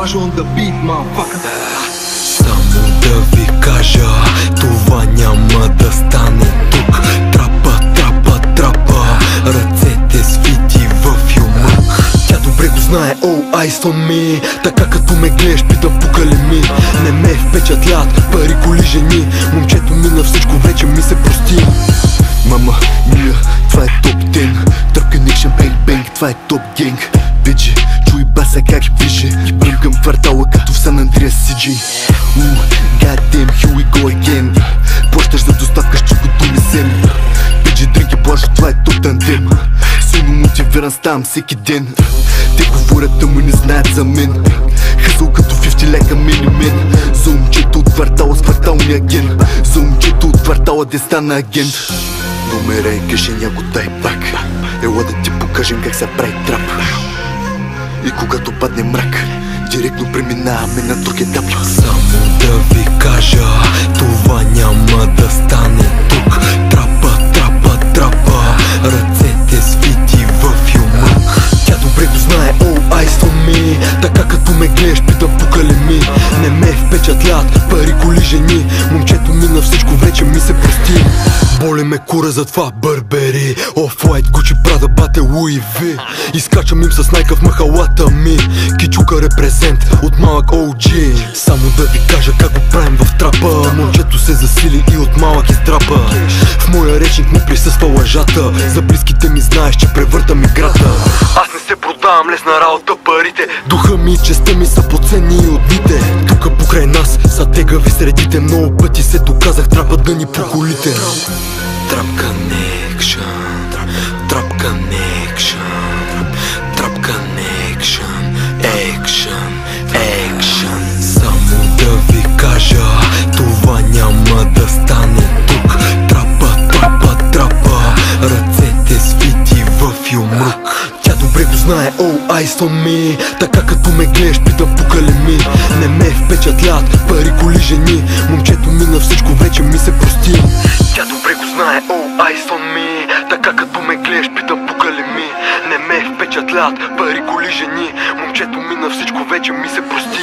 Bajo on the beat, motherfucker. Само да ви кажа, това няма да стане тук. Трапа, трапа, трапа, ръцете свити в юмрук. Тя добре го знае, oh, eyes on me. Така като ме гледаш, питам пука ли ми. Не ме впечатлят пари, коли, жени. Момчето мина всичко, вече ми се прости. Мама мия, това е топ 10. Trap Connection, bang bang, това е топ генг. Биджи, чуй баса как движи. И бръмкам квартала като в Сан Андреас CG. God damn, here we go again. Плащаш за доставка, щукото ми сем. Биджи, дринки, плажо, това е топ тандем. Силно мотивиран ставам всеки ден. Те говорят, ама не знаят за мен. Хъсъл като 50 лека мен и мен. За момчето от квартала с кварталния агент. За момчето от квартала де стана агент. Номера и кажи няко дай пак. Ела да ти покажем как се прави трап. И когато падне мрак, директно преминаваме на друг етап. Само да ви кажа, това няма да стане тук. Трапа, трапа, трапа, ръцете свити в юмрук. Тя добре го знае, oh, eyes on me. Така като ме гледаш, питам пука ли ми. Не ме впечатлят пари, коли, жени. Момчето мина всичко, вече ми се прости. Боли ме кура за това Бърбери, Off-White, Gucci, Prada, Bate, Louis V. Изкачам им с найка в махалата ми. Кичука репрезент от малък OG. Само да ви кажа как го правим в трапа. Момчето се засили и от малък издрапа. В моя речник му присъства лъжата. За близките ми знаеш, че превъртам играта. Аз не се продавам, лесна работа парите. Духа ми и честта ми са по-ценни и от дните. Тука покрай нас са тегави средите. Много пъти се доказах, трапа да ни поколите. Trap Connection, Trap Connection, Trap Connection, Action, Action. Само да ви кажа, това няма да стане тук. Трапа, трапа, трапа, ръцете свити в юмрук. Тя добре го знае, oh, eyes on me. Така като ме гледаш, питам пука ли ми. Не ме впечатлят пари, коли, жени. Момчето мина всичко, вече ми се прости. Тя добре го знае, oh, eyes on me. Така като ме гледаш, питам пука ли ми. Не ме впечатлят пари, коли, жени. Момчето мина всичко, вече ми се прости.